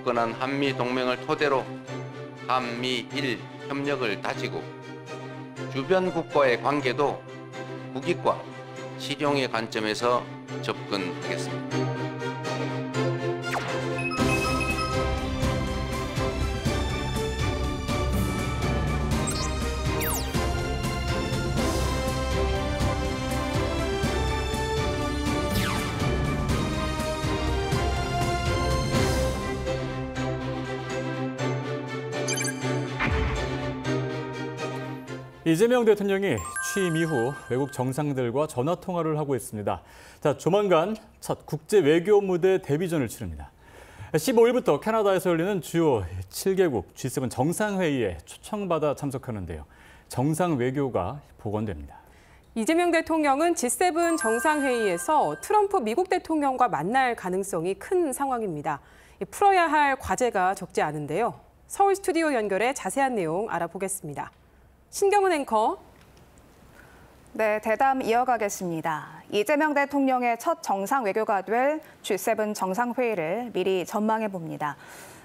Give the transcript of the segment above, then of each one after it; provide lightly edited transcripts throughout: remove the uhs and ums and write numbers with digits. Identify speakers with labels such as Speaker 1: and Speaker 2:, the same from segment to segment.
Speaker 1: 굳건한 한미 동맹을 토대로 한미일 협력을 다지고 주변 국가의 관계도 국익과 실용의 관점에서 접근하겠습니다.
Speaker 2: 이재명 대통령이 취임 이후 외국 정상들과 전화 통화를 하고 있습니다. 자, 조만간 첫 국제 외교 무대 데뷔전을 치릅니다. 15일부터 캐나다에서 열리는 주요 7개국 G7 정상회의에 초청받아 참석하는데요. 정상 외교가 복원됩니다.
Speaker 3: 이재명 대통령은 G7 정상회의에서 트럼프 미국 대통령과 만날 가능성이 큰 상황입니다. 풀어야 할 과제가 적지 않은데요. 서울 스튜디오 연결해 자세한 내용 알아보겠습니다. 신경은 앵커.
Speaker 4: 네, 대담 이어가겠습니다. 이재명 대통령의 첫 정상 외교가 될 G7 정상회의를 미리 전망해봅니다.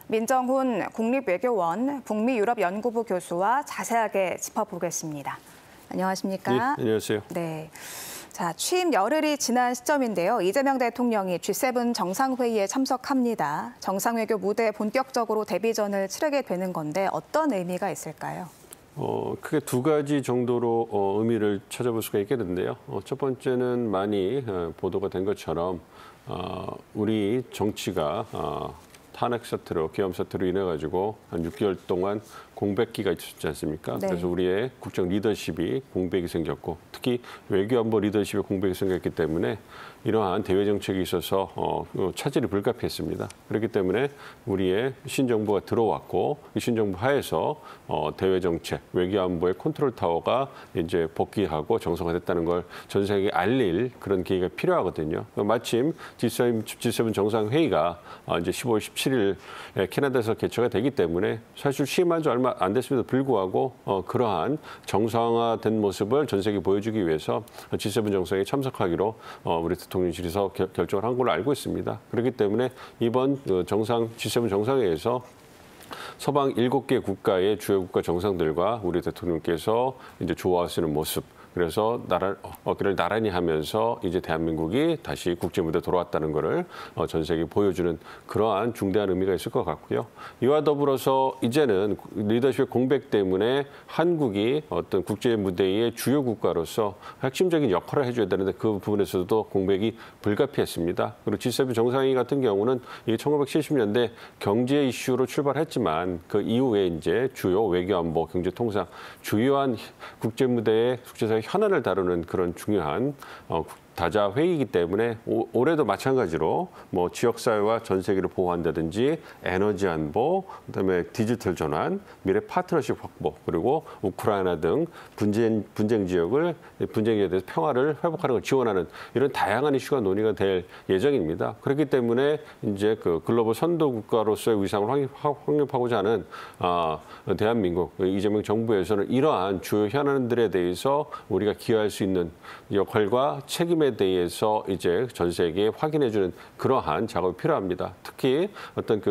Speaker 4: 민정훈 국립외교원 북미유럽연구부 교수와 자세하게 짚어보겠습니다. 안녕하십니까?
Speaker 5: 네, 안녕하세요.
Speaker 4: 네. 자, 취임 열흘이 지난 시점인데요. 이재명 대통령이 G7 정상회의에 참석합니다. 정상외교 무대에 본격적으로 데뷔전을 치르게 되는 건데 어떤 의미가 있을까요?
Speaker 5: 크게 두 가지 정도로 의미를 찾아볼 수가 있겠는데요. 첫 번째는 많이 보도가 된 것처럼 우리 정치가 탄핵 사태로, 계엄 사태로 인해 가지고 한 6개월 동안 공백기가 있었지 않습니까?
Speaker 4: 네.
Speaker 5: 그래서 우리의 국정 리더십이 공백이 생겼고, 특히 외교안보 리더십에 공백이 생겼기 때문에 이러한 대외 정책에 있어서 차질이 불가피했습니다. 그렇기 때문에 우리의 신정부가 들어왔고, 이 신정부 하에서 대외 정책, 외교안보의 컨트롤 타워가 이제 복귀하고 정상화됐다는 걸 전 세계에 알릴 그런 계기가 필요하거든요. 마침 G7 정상회의가 이제 15월 17일 캐나다에서 개최가 되기 때문에 사실 취임한 지 얼마 안 됐음에도 불구하고 그러한 정상화된 모습을 전 세계에 보여주기 위해서 G7 정상회의에 참석하기로 우리 대통령실에서 결정을 한 걸로 알고 있습니다. 그렇기 때문에 이번 G7 정상회의에서 서방 7개 국가의 주요 국가 정상들과 우리 대통령께서 이제 조화하시는 모습, 그래서 어깨를 나란히 하면서 이제 대한민국이 다시 국제 무대에 돌아왔다는 것을 전 세계에 보여주는 그러한 중대한 의미가 있을 것 같고요. 이와 더불어서 이제는 리더십의 공백 때문에 한국이 어떤 국제 무대의 주요 국가로서 핵심적인 역할을 해줘야 되는데 그 부분에서도 공백이 불가피했습니다. 그리고 G7 정상회의 같은 경우는 이게 1970년대 경제 이슈로 출발했지만 그 이후에 이제 주요 외교안보, 경제통상 주요한 국제 무대의 국제사회 현안을 다루는 그런 중요한 다자 회의이기 때문에 올해도 마찬가지로 뭐 지역사회와 전 세계를 보호한다든지 에너지 안보, 그다음에 디지털 전환, 미래 파트너십 확보, 그리고 우크라이나 등 분쟁 지역에 대해서 평화를 회복하는 걸 지원하는 이런 다양한 이슈가 논의가 될 예정입니다. 그렇기 때문에 이제 그 글로벌 선도 국가로서의 위상을 확립하고자 하는 대한민국 이재명 정부에서는 이러한 주요 현안들에 대해서 우리가 기여할 수 있는 역할과 책임에 대해서 이제 전 세계에 확인해주는 그러한 작업이 필요합니다. 특히 어떤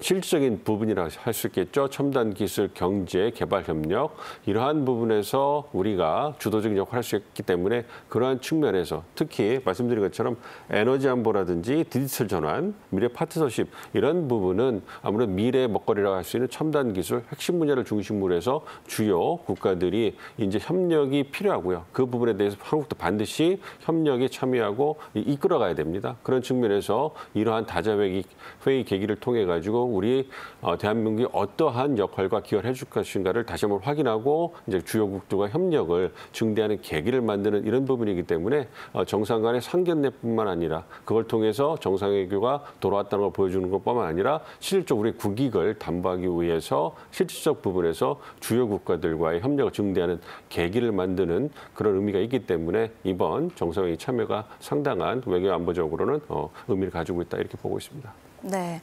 Speaker 5: 실질적인 부분이라 할 수 있겠죠. 첨단 기술, 경제, 개발 협력 이러한 부분에서 우리가 주도적인 역할을 할 수 있기 때문에 그러한 측면에서 특히 말씀드린 것처럼 에너지 안보라든지 디지털 전환, 미래 파트너십 이런 부분은 아무래도 미래의 먹거리라고 할 수 있는 첨단 기술, 핵심 분야를 중심으로 해서 주요 국가들이 이제 협력이 필요하고요. 그 부분에 대해서 한국도 반드시 협력에 참여하고 이끌어가야 됩니다. 그런 측면에서 이러한 다자회의 계기를 통해 가지고 우리 대한민국이 어떠한 역할과 기여를 해줄 것인가를 다시 한번 확인하고 이제 주요국들과 협력을 증대하는 계기를 만드는 이런 부분이기 때문에 정상 간의 상견례뿐만 아니라 그걸 통해서 정상외교가 돌아왔다는 걸 보여주는 것뿐만 아니라 실질적으로 우리 국익을 담보하기 위해서 실질적 부분에서 주요 국가들과의 협력을 증대하는 계기를 만드는 그런 의미가 있기 때문에 이번 정상회의 참여가 상당한 외교 안보적으로는 의미를 가지고 있다 이렇게 보고 있습니다.
Speaker 4: 네,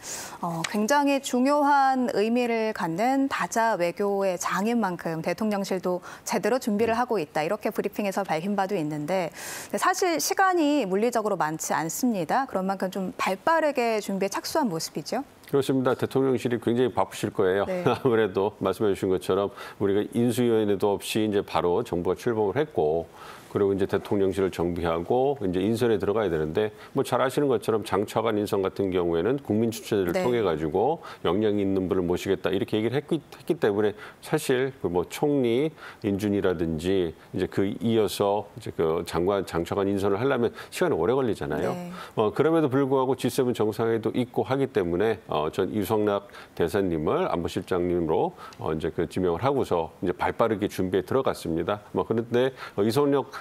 Speaker 4: 굉장히 중요한 의미를 갖는 다자 외교의 장인 만큼 대통령실도 제대로 준비를 하고 있다. 이렇게 브리핑에서 밝힌 바도 있는데 사실 시간이 물리적으로 많지 않습니다. 그런 만큼 좀 발빠르게 준비에 착수한 모습이죠.
Speaker 5: 그렇습니다. 대통령실이 굉장히 바쁘실 거예요.
Speaker 4: 네.
Speaker 5: 아무래도 말씀해 주신 것처럼 우리가 인수위원회도 없이 이제 바로 정부가 출범을 했고, 그리고 이제 대통령실을 정비하고 이제 인선에 들어가야 되는데, 뭐 잘 아시는 것처럼 장차관 인선 같은 경우에는 국민 추천제를
Speaker 4: 네.
Speaker 5: 통해 가지고 역량이 있는 분을 모시겠다 이렇게 얘기를 했기 때문에 사실 그 뭐 총리 인준이라든지 이제 그 이어서 이제 그 장차관 인선을 하려면 시간이 오래 걸리잖아요.
Speaker 4: 네.
Speaker 5: 그럼에도 불구하고 G7 정상회의도 있고 하기 때문에 전 유성락 대사님을 안보실장님으로 이제 그 지명을 하고서 이제 발빠르게 준비에 들어갔습니다. 그런데 유성락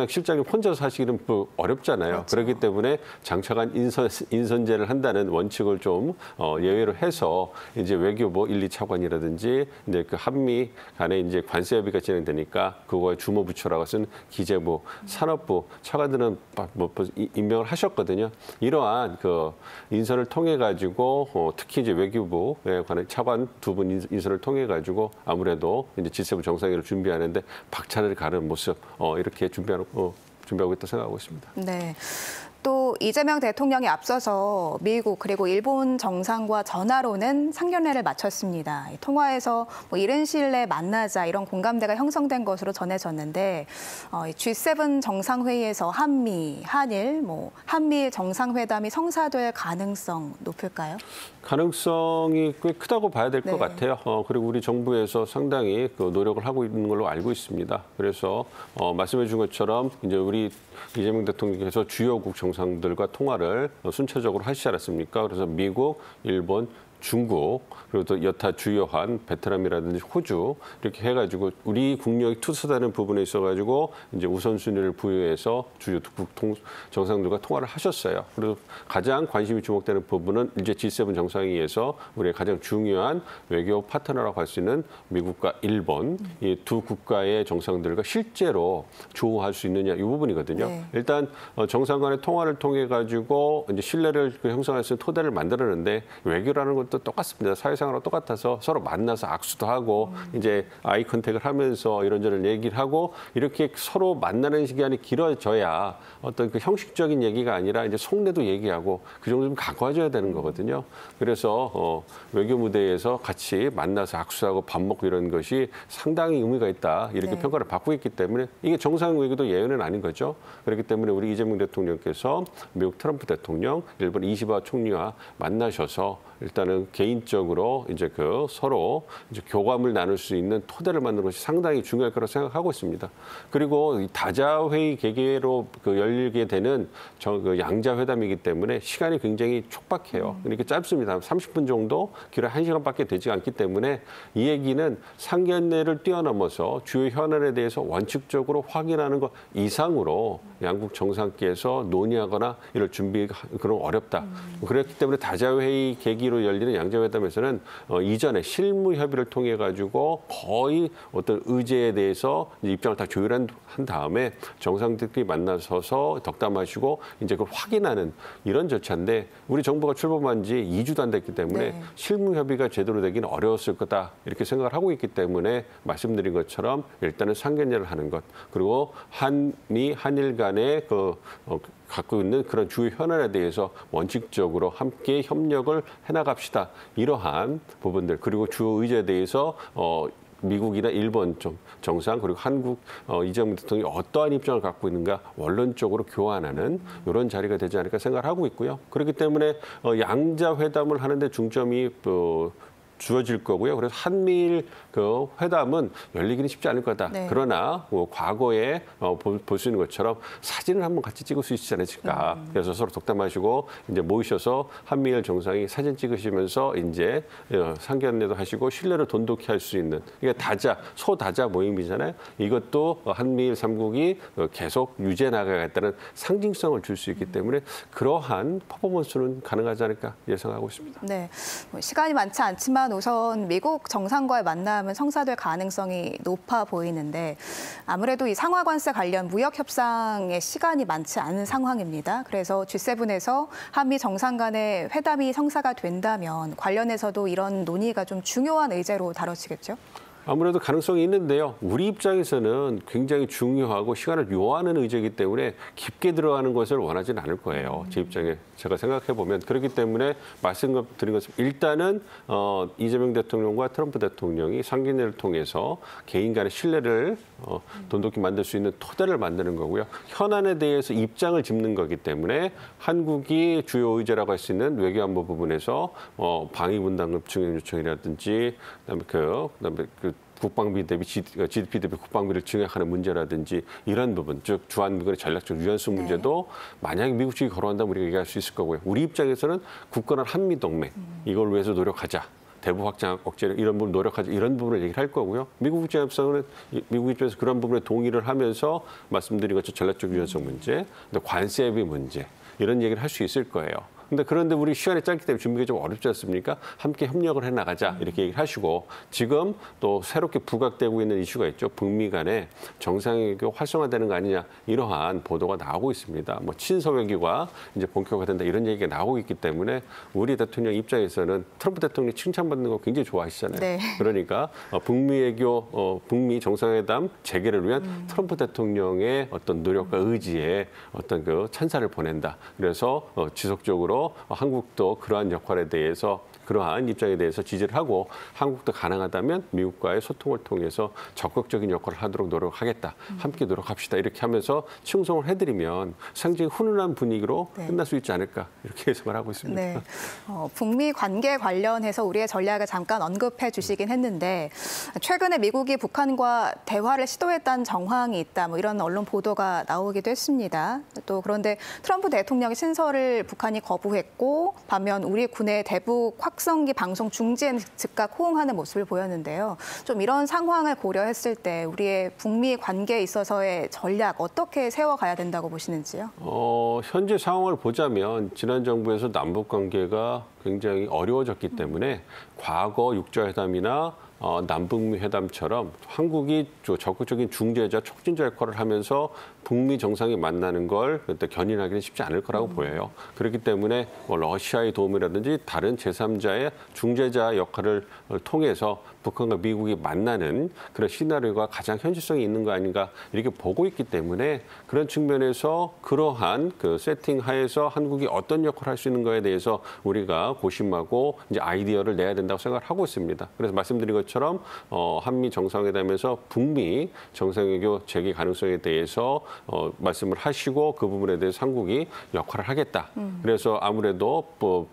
Speaker 5: 실장님 혼자서 하시기는 어렵잖아요.
Speaker 4: 그렇죠.
Speaker 5: 그렇기 때문에 장차관 인선제를 한다는 원칙을 좀 예외로 해서 이제 외교부 1, 2차관이라든지 이제 그 한미 간에 이제 관세 협의가 진행되니까 그거에 주무부처라고 쓴 기재부, 산업부 차관들은 임명을 하셨거든요. 이러한 그 인선을 통해 가지고 특히 이제 외교부에 관한 차관 두 분 인선을 통해 가지고 아무래도 이제 G7 정상회의를 준비하는데 박차를 가는 모습 이렇게 준비하고 있다 생각하고 있습니다.
Speaker 4: 네. 또 이재명 대통령이 앞서서 미국 그리고 일본 정상과 전화로는 상견례를 마쳤습니다. 통화에서 뭐 이른 시일 내에 만나자 이런 공감대가 형성된 것으로 전해졌는데 G7 정상회의에서 한미, 한일, 한미일 정상회담이 성사될 가능성 높을까요?
Speaker 5: 가능성이 꽤 크다고 봐야 될 것
Speaker 4: 네.
Speaker 5: 같아요. 그리고 우리 정부에서 상당히 그 노력을 하고 있는 걸로 알고 있습니다. 그래서 말씀해 준 것처럼 이제 우리 이재명 대통령께서 주요국 정상들과 통화를 순차적으로 하시지 않았습니까? 그래서 미국, 일본, 중국, 그리고 또 여타 주요한 베트남이라든지 호주 이렇게 해가지고 우리 국력이 투사되는 부분에 있어가지고 이제 우선순위를 부여해서 주요 국 정상들과 통화를 하셨어요. 그리고 가장 관심이 주목되는 부분은 이제 G7 정상회의에서 우리의 가장 중요한 외교 파트너라고 할 수 있는 미국과 일본 이 두 국가의 정상들과 실제로 조우할 수 있느냐 이 부분이거든요.
Speaker 4: 네.
Speaker 5: 일단 정상 간의 통화를 통해 가지고 이제 신뢰를 형성할 수 있는 토대를 만들었는데 외교라는 건 또 똑같습니다. 사회생활하고 똑같아서 서로 만나서 악수도 하고 이제 아이 컨택을 하면서 이런저런 얘기를 하고 이렇게 서로 만나는 시간이 길어져야 어떤 그 형식적인 얘기가 아니라 이제 속내도 얘기하고 그 정도 좀 가꿔줘야 되는 거거든요. 그래서 외교 무대에서 같이 만나서 악수하고 밥 먹고 이런 것이 상당히 의미가 있다. 이렇게
Speaker 4: 네.
Speaker 5: 평가를 받고 있기 때문에 이게 정상 외교도 예외는 아닌 거죠. 그렇기 때문에 우리 이재명 대통령께서 미국 트럼프 대통령, 일본 이시바 총리와 만나셔서 일단은 개인적으로 이제 그 서로 이제 교감을 나눌 수 있는 토대를 만드는 것이 상당히 중요할 거라고 생각하고 있습니다. 그리고 이 다자회의 계기로 그 열리게 되는 그 양자회담이기 때문에 시간이 굉장히 촉박해요. 이렇게 짧습니다. 30분 정도, 길어 1시간밖에 되지 않기 때문에 이 얘기는 상견례를 뛰어넘어서 주요 현안에 대해서 원칙적으로 확인하는 것 이상으로 양국 정상께서 논의하거나 이럴 준비가 그런 어렵다. 그렇기 때문에 다자회의 계기로 열리는 양자회담에서는 이전에 실무 협의를 통해 가지고 거의 어떤 의제에 대해서 입장을 다 조율한 다음에 정상들끼리 만나서서 덕담하시고 이제 그걸 확인하는 이런 절차인데 우리 정부가 출범한 지 2주도 안 됐기 때문에
Speaker 4: 네.
Speaker 5: 실무 협의가 제대로 되기는 어려웠을 거다 이렇게 생각을 하고 있기 때문에 말씀드린 것처럼 일단은 상견례를 하는 것 그리고 한미 한일 간의 갖고 있는 그런 주요 현안에 대해서 원칙적으로 함께 협력을 해나갑시다. 이러한 부분들 그리고 주요 의제에 대해서 미국이나 일본 정상 그리고 한국 이재명 대통령이 어떠한 입장을 갖고 있는가 원론적으로 교환하는 이런 자리가 되지 않을까 생각을 하고 있고요. 그렇기 때문에 양자회담을 하는 데 중점이 주어질 거고요. 그래서 한미일 그 회담은 열리기는 쉽지 않을 거다.
Speaker 4: 네.
Speaker 5: 그러나 과거에 볼 수 있는 것처럼 사진을 한번 같이 찍을 수 있지 않을까. 그래서 서로 덕담하시고 이제 모이셔서 한미일 정상이 사진 찍으시면서 이제 상견례도 하시고 신뢰를 돈독히 할 수 있는 이게 소다자 모임이잖아요. 이것도 한미일 3국이 계속 유지해 나가겠다는 상징성을 줄 수 있기 때문에 그러한 퍼포먼스는 가능하지 않을까 예상하고 있습니다.
Speaker 4: 네, 시간이 많지 않지만 우선 미국 정상과의 만남은 성사될 가능성이 높아 보이는데 아무래도 이 상하관세 관련 무역 협상에 시간이 많지 않은 상황입니다. 그래서 G7에서 한미 정상 간의 회담이 성사가 된다면 관련해서도 이런 논의가 좀 중요한 의제로 다뤄지겠죠?
Speaker 5: 아무래도 가능성이 있는데요. 우리 입장에서는 굉장히 중요하고 시간을 요하는 의제이기 때문에 깊게 들어가는 것을 원하지는 않을 거예요. 제 입장에 제가 생각해 보면 그렇기 때문에 말씀드린 것처럼 일단은 이재명 대통령과 트럼프 대통령이 상견례를 통해서 개인 간의 신뢰를 돈독히 만들 수 있는 토대를 만드는 거고요. 현안에 대해서 입장을 짚는 거기 때문에 한국이 주요 의제라고 할 수 있는 외교안보 부분에서 방위분담금 증액 요청이라든지 그다음에 국방비 대비 GDP 대비 국방비를 증액하는 문제라든지 이런 부분, 즉 주한미군의 전략적 유연성 문제도 만약에 미국 측이 거론한다면 우리가 얘기할 수 있을 거고요. 우리 입장에서는 굳건한 한미동맹 이걸 위해서 노력하자. 대북 확장 억제 이런 부분 노력하자 이런 부분을 얘기를 할 거고요. 미국 입장에서는 미국 입장에서 그런 부분에 동의를 하면서 말씀드린 것처럼 전략적 유연성 문제, 관세비 문제 이런 얘기를 할 수 있을 거예요. 그런데 우리 시간이 짧기 때문에 준비가 좀 어렵지 않습니까? 함께 협력을 해나가자 이렇게 얘기를 하시고 지금 또 새롭게 부각되고 있는 이슈가 있죠. 북미 간에 정상외교 활성화되는 거 아니냐 이러한 보도가 나오고 있습니다. 뭐 친서 외교가 이제 본격화된다 이런 얘기가 나오고 있기 때문에 우리 대통령 입장에서는 트럼프 대통령이 칭찬받는 거 굉장히 좋아하시잖아요. 네. 그러니까 북미 외교, 북미 정상회담 재개를 위한 트럼프 대통령의 어떤 노력과 의지에 어떤 그 찬사를 보낸다. 그래서 지속적으로 한국도 그러한 역할에 대해서 그러한 입장에 대해서 지지를 하고 한국도 가능하다면 미국과의 소통을 통해서 적극적인 역할을 하도록 노력하겠다. 함께 노력합시다. 이렇게 하면서 칭송을 해드리면 상당히 훈훈한 분위기로 끝날 수 있지 않을까 이렇게 예상을 하고 있습니다.
Speaker 4: 네. 북미 관계 관련해서 우리의 전략을 잠깐 언급해 주시긴 했는데 최근에 미국이 북한과 대화를 시도했다는 정황이 있다. 뭐 이런 언론 보도가 나오기도 했습니다. 또 그런데 트럼프 대통령의 신설을 북한이 거부했고 반면 우리 군의 대북 확성기 방송 중지에 즉각 호응하는 모습을 보였는데요. 좀 이런 상황을 고려했을 때 우리의 북미 관계에 있어서의 전략 어떻게 세워가야 된다고 보시는지요?
Speaker 5: 현재 상황을 보자면 지난 정부에서 남북 관계가 굉장히 어려워졌기 때문에 과거 육자회담이나 남북미 회담처럼 한국이 적극적인 중재자, 촉진자 역할을 하면서 북미 정상이 만나는 걸 그때 견인하기는 쉽지 않을 거라고 보여요. 그렇기 때문에 러시아의 도움이라든지 다른 제3자의 중재자 역할을 통해서 북한과 미국이 만나는 그런 시나리오가 가장 현실성이 있는 거 아닌가 이렇게 보고 있기 때문에 그런 측면에서 그러한 그 세팅 하에서 한국이 어떤 역할을 할 수 있는 거에 대해서 우리가 고심하고 이제 아이디어를 내야 된다고 생각을 하고 있습니다. 그래서 말씀드린 것처럼 한미 정상회담에서 북미 정상외교 재개 가능성에 대해서 말씀을 하시고 그 부분에 대해서 한국이 역할을 하겠다. 그래서 아무래도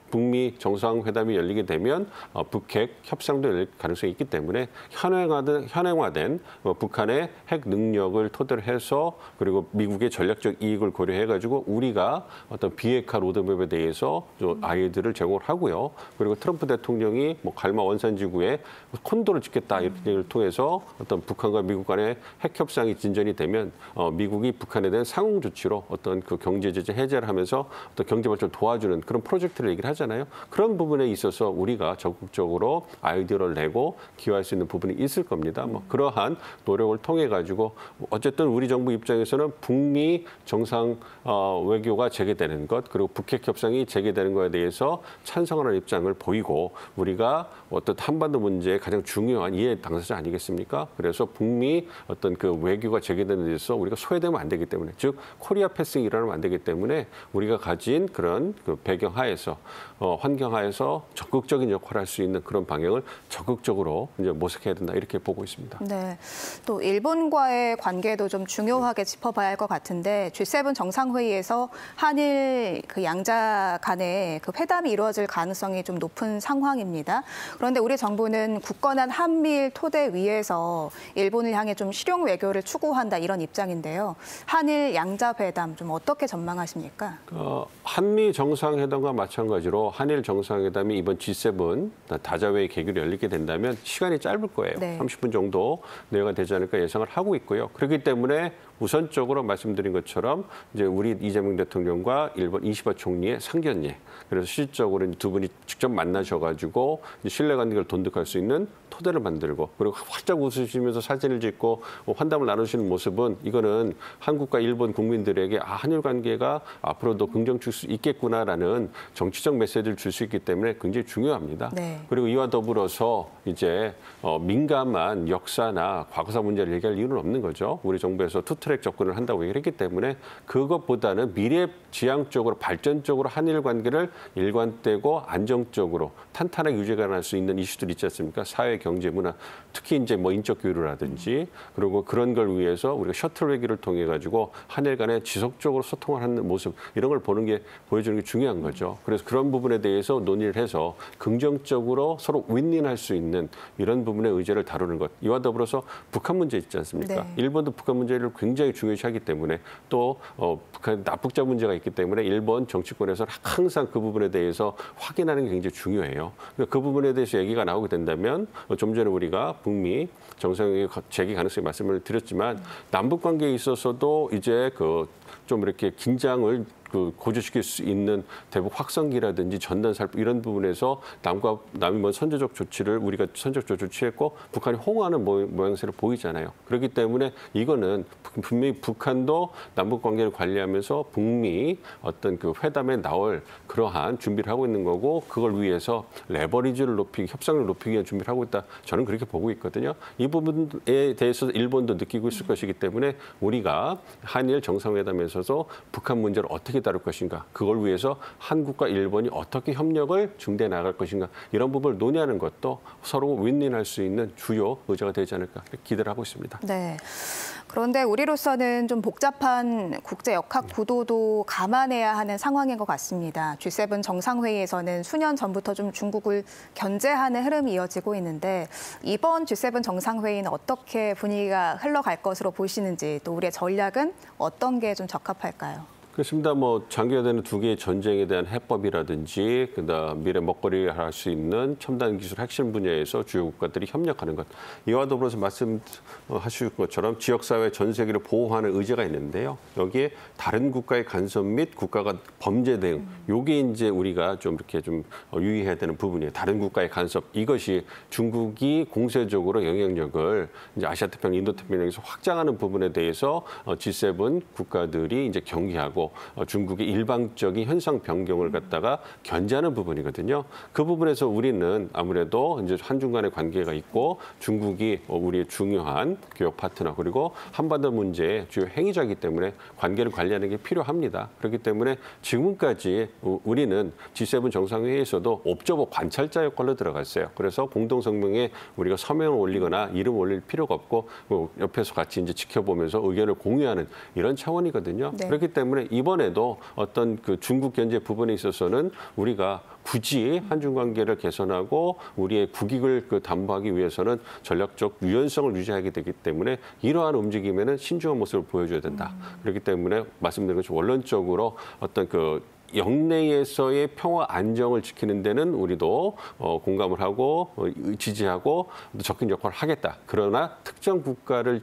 Speaker 5: 북미 정상회담이 열리게 되면 북핵 협상도 열릴 가능성이 있기 때문에 현행화된 북한의 핵 능력을 토대로 해서 그리고 미국의 전략적 이익을 고려해가지고 우리가 어떤 비핵화 로드맵에 대해서 아이디어를 제공을 하고요. 그리고 트럼프 대통령이 갈마 원산지구에 콘도를 짓겠다 이런 얘기를 통해서 어떤 북한과 미국 간의 핵 협상이 진전이 되면 미국이 북한에 대한 상응 조치로 어떤 그 경제 제재 해제를 하면서 어떤 경제 발전을 도와주는 그런 프로젝트를 얘기를 하잖아요. 그런 부분에 있어서 우리가 적극적으로 아이디어를 내고 기여할 수 있는 부분이 있을 겁니다. 그러한 노력을 통해 가지고 어쨌든 우리 정부 입장에서는 북미 정상 외교가 재개되는 것 그리고 북핵 협상이 재개되는 것에 대해서 찬성하는 입장을 보이고 우리가 어떤 한반도 문제의 가장 중요한 이해 당사자 아니겠습니까? 그래서 북미 어떤 그 외교가 재개되는 데 있어서 우리가 소외되면 안 되기 때문에 즉 코리아 패싱이 일어나면 안 되기 때문에 우리가 가진 그런 그 배경 하에서 환경 하에서 적극적인 역할을 할 수 있는 그런 방향을 적극적으로 이제 모색해야 된다 이렇게 보고 있습니다.
Speaker 4: 네, 또 일본과의 관계도 좀 중요하게 짚어봐야 할 것 같은데 G7 정상회의에서 한일 그 양자 간의 그 회담이 이루어질 가능성이 좀 높은 상황입니다. 그런데 우리 정부는 굳건한 한미일 토대 위에서 일본을 향해 좀 실용 외교를 추구한다 이런 입장인데요. 한일 양자 회담 좀 어떻게 전망하십니까?
Speaker 5: 한미 정상회담과 마찬가지로 한일 정상회담이 이번 G7 다자회의 계기로 열리게 된다면 시간이 짧을 거예요. 네. 30분 정도 내외가 되지 않을까 예상을 하고 있고요. 그렇기 때문에 우선적으로 말씀드린 것처럼 이제 우리 이재명 대통령과 일본 이시바 총리의 상견례. 그래서 실질적으로 두 분이 직접 만나셔가지고 신뢰관계를 돈독할 수 있는 토대를 만들고 그리고 활짝 웃으시면서 사진을 찍고 환담을 나누시는 모습은 이거는 한국과 일본 국민들에게 한일 관계가 앞으로도 긍정될 수 있겠구나라는 정치적 메시지를 줄 수 있기 때문에 굉장히 중요합니다.
Speaker 4: 네.
Speaker 5: 그리고 이와 더불어서 이제 민감한 역사나 과거사 문제를 얘기할 이유는 없는 거죠. 우리 정부에서 투트랙 접근을 한다고 얘기를 했기 때문에 그것보다는 미래지향적으로 발전적으로 한일 관계를 일관되고 안정적으로 탄탄하게 유지가 날 수 있는 이슈들 있지 않습니까? 사회, 경제, 문화, 특히 이제 뭐 인적 교류라든지 그리고 그런 걸 위해서 우리가 셔틀 외교를 통해 가지고 한일 간에 지속적으로 소통을 하는 모습 이런 걸 보여주는 게 중요한 거죠. 그래서 그런 부분에 대해서 논의를 해서 긍정적으로 서로 윈윈할 수 있는 이런 부분의 의제를 다루는 것. 이와 더불어서 북한 문제 있지 않습니까?
Speaker 4: 네.
Speaker 5: 일본도 북한 문제를 굉장히 중요시하기 때문에 또 북한 납북자 문제가 있기 때문에 일본 정치권에서 항상 그 부분에 대해서 확인하는 게 굉장히 중요해요. 그러니까 그 부분에 대해서 얘기가 나오게 된다면 좀 전에 우리가 북미 정상회의 재개 가능성이 말씀을 드렸지만 남북 관계에 있어서도 이제 좀 이렇게 긴장을 고조시킬 수 있는 대북 확성기라든지 전단살포 이런 부분에서 남이 뭐 선제적 조치를 우리가 선제적 조치를 취했고 북한이 호응하는 모양새를 보이잖아요. 그렇기 때문에 이거는 분명히 북한도 남북 관계를 관리하면서 북미 어떤 그 회담에 나올 그러한 준비를 하고 있는 거고 그걸 위해서 레버리지를 높이기, 협상을 높이기 위한 준비를 하고 있다. 저는 그렇게 보고 있거든요. 이 부분에 대해서 일본도 느끼고 있을 것이기 때문에 우리가 한일 정상회담에서도 북한 문제를 어떻게 다룰 것인가, 그걸 위해서 한국과 일본이 어떻게 협력을 중대해 나갈 것인가 이런 부분을 논의하는 것도 서로 윈윈할 수 있는 주요 의제가 되지 않을까 기대를 하고 있습니다.
Speaker 4: 네. 그런데 우리로서는 좀 복잡한 국제 역학 구도도 감안해야 하는 상황인 것 같습니다. G7 정상회의에서는 수년 전부터 좀 중국을 견제하는 흐름이 이어지고 있는데 이번 G7 정상회의는 어떻게 분위기가 흘러갈 것으로 보시는지 또 우리의 전략은 어떤 게 좀 적합할까요?
Speaker 5: 그렇습니다. 뭐 장기화되는 두 개의 전쟁에 대한 해법이라든지 그다음 미래 먹거리 할 수 있는 첨단 기술 핵심 분야에서 주요 국가들이 협력하는 것. 이와 더불어서 말씀하신 것처럼 지역사회 전 세계를 보호하는 의제가 있는데요. 여기에 다른 국가의 간섭 및 국가가 범죄 대응. 요게 이제 우리가 좀 이렇게 좀 유의해야 되는 부분이에요. 다른 국가의 간섭. 이것이 중국이 공세적으로 영향력을 이제 아시아태평양, 인도태평양에서 확장하는 부분에 대해서 G7 국가들이 이제 경계하고 중국의 일방적인 현상 변경을 갖다가 견제하는 부분이거든요. 그 부분에서 우리는 아무래도 이제 한중 간의 관계가 있고 중국이 우리의 중요한 교역 파트너 그리고 한반도 문제의 주요 행위자이기 때문에 관계를 관리하는 게 필요합니다. 그렇기 때문에 지금까지 우리는 G7 정상회의에서도 옵저버 관찰자 역할로 들어갔어요. 그래서 공동성명에 우리가 서명을 올리거나 이름 올릴 필요가 없고 옆에서 같이 이제 지켜보면서 의견을 공유하는 이런 차원이거든요.
Speaker 4: 네.
Speaker 5: 그렇기 때문에 이번에도 어떤 그 중국 견제 부분에 있어서는 우리가 굳이 한중 관계를 개선하고 우리의 국익을 담보하기 위해서는 전략적 유연성을 유지하게 되기 때문에 이러한 움직임에는 신중한 모습을 보여줘야 된다. 그렇기 때문에 말씀드린 것처럼 원론적으로 어떤 영내에서의 평화 안정을 지키는 데는 우리도 공감을 하고 지지하고 적극 역할을 하겠다. 그러나 특정 국가를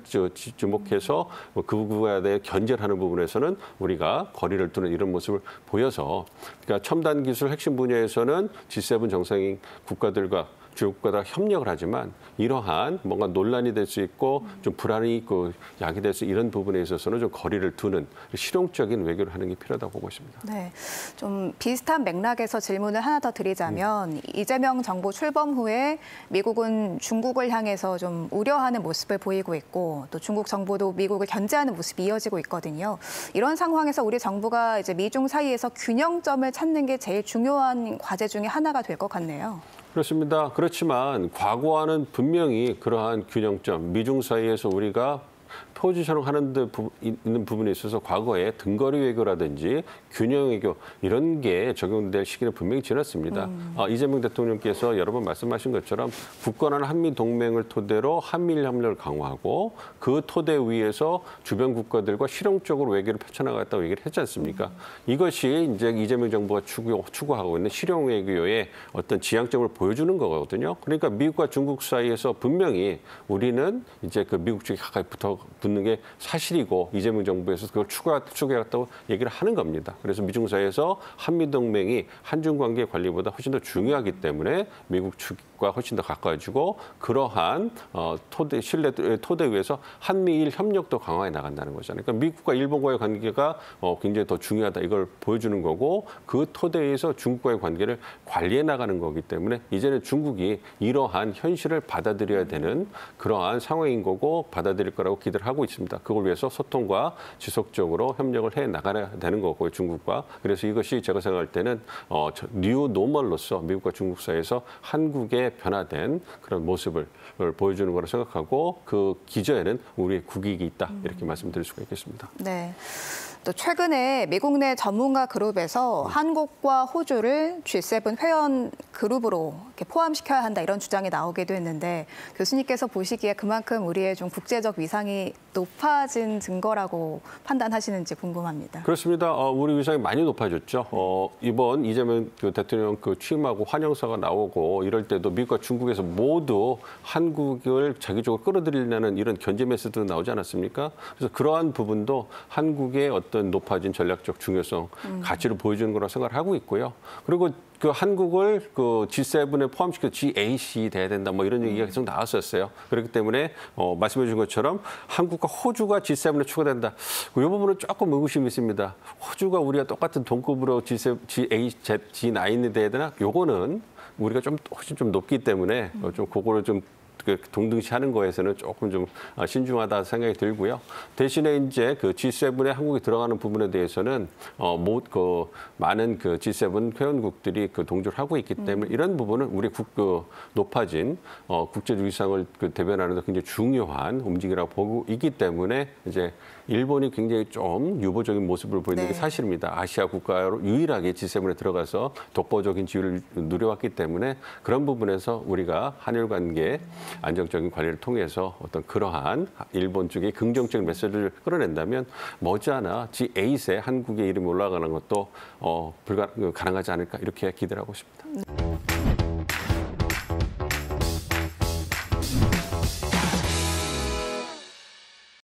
Speaker 5: 주목해서 그 국가에 대해 견제를 하는 부분에서는 우리가 거리를 두는 이런 모습을 보여서 그러니까 첨단 기술 핵심 분야에서는 G7 정상인 국가들과 주요 국가가 협력을 하지만 이러한 뭔가 논란이 될 수 있고 좀 불안이 있고 야기될 수 이런 부분에 있어서는 좀 거리를 두는 실용적인 외교를 하는 게 필요하다고 보고 있습니다.
Speaker 4: 네, 좀 비슷한 맥락에서 질문을 하나 더 드리자면 이재명 정부 출범 후에 미국은 중국을 향해서 좀 우려하는 모습을 보이고 있고 또 중국 정부도 미국을 견제하는 모습이 이어지고 있거든요. 이런 상황에서 우리 정부가 이제 미중 사이에서 균형점을 찾는 게 제일 중요한 과제 중에 하나가 될 것 같네요.
Speaker 5: 그렇습니다. 그렇지만 과거와는 분명히 그러한 균형점, 미중 사이에서 우리가 포지션을 하는 데 있는 부분에 있어서 과거에 등거리 외교라든지 균형 외교 이런 게 적용될 시기는 분명히 지났습니다. 이재명 대통령께서 여러 번 말씀하신 것처럼 굳건한 한미 동맹을 토대로 한미일 협력을 강화하고 그 토대 위에서 주변 국가들과 실용적으로 외교를 펼쳐나가겠다고 얘기를 했지 않습니까? 이것이 이제 이재명 정부가 추구하고 있는 실용 외교의 어떤 지향점을 보여주는 거거든요. 그러니까 미국과 중국 사이에서 분명히 우리는 이제 그 미국 쪽에 가까이 붙어 붙는 게 사실이고 이재명 정부에서 그걸 추구해왔다고 얘기를 하는 겁니다. 그래서 미중사이에서 한미동맹이 한중 관계 관리보다 훨씬 더 중요하기 때문에 미국 측과 훨씬 더 가까워지고 그러한 토대 위에서 한미일 협력도 강화해 나간다는 거잖아요. 그러니까 미국과 일본과의 관계가 굉장히 더 중요하다 이걸 보여주는 거고 그 토대에서 중국과의 관계를 관리해 나가는 거기 때문에 이제는 중국이 이러한 현실을 받아들여야 되는 그러한 상황인 거고 받아들일 거라고 기대를 하고 있습니다. 그걸 위해서 소통과 지속적으로 협력을 해 나가야 되는 거고요, 중국과. 그래서 이것이 제가 생각할 때는 뉴 노멀로서 미국과 중국 사이에서 한국의 변화된 그런 모습을 보여주는 거라 생각하고 그 기저에는 우리의 국익이 있다 이렇게 말씀드릴 수가 있겠습니다.
Speaker 4: 네. 또 최근에 미국 내 전문가 그룹에서 한국과 호주를 G7 회원 그룹으로 이렇게 포함시켜야 한다 이런 주장이 나오기도 했는데 교수님께서 보시기에 그만큼 우리의 좀 국제적 위상이 높아진 증거라고 판단하시는지 궁금합니다.
Speaker 5: 그렇습니다. 우리 위상이 많이 높아졌죠. 이번 이재명 대통령 취임하고 환영사가 나오고 이럴 때도 미국과 중국에서 모두 한국을 자기적으로 끌어들이려는 이런 견제 메시지도 나오지 않았습니까? 그래서 그러한 부분도 한국의 어떤 높아진 전략적 중요성, 가치를 보여주는 거라고 생각을 하고 있고요. 그리고 그 한국을 그 G7에 포함시켜 GAC 돼야 된다 뭐 이런 얘기가 계속 나왔었어요. 그렇기 때문에 말씀해 주신 것처럼 한국과 호주가 G7에 추가된다. 이 부분은 조금 의구심이 있습니다. 호주가 우리가 똑같은 동급으로 G9이 돼야 되나? 요거는 우리가 좀 훨씬 좀 높기 때문에 좀 그거를 좀 동등시하는 거에서는 조금 좀 신중하다 생각이 들고요. 대신에 이제 그 G7에 한국이 들어가는 부분에 대해서는 많은 그 G7 회원국들이 동조를 하고 있기 때문에 이런 부분은 우리 높아진 국제적 위상을 대변하는 데 굉장히 중요한 움직임이라고 보고 있기 때문에 이제 일본이 굉장히 좀 유보적인 모습을 보이는 게 사실입니다. 아시아 국가로 유일하게 G7에 들어가서 독보적인 지위를 누려왔기 때문에 그런 부분에서 우리가 한일 관계 안정적인 관리를 통해서 어떤 그러한 일본 쪽의 긍정적인 메시지를 끌어낸다면 머지않아 G8에 한국의 이름이 올라가는 것도 가능하지 않을까 이렇게 기대를 하고 있습니다.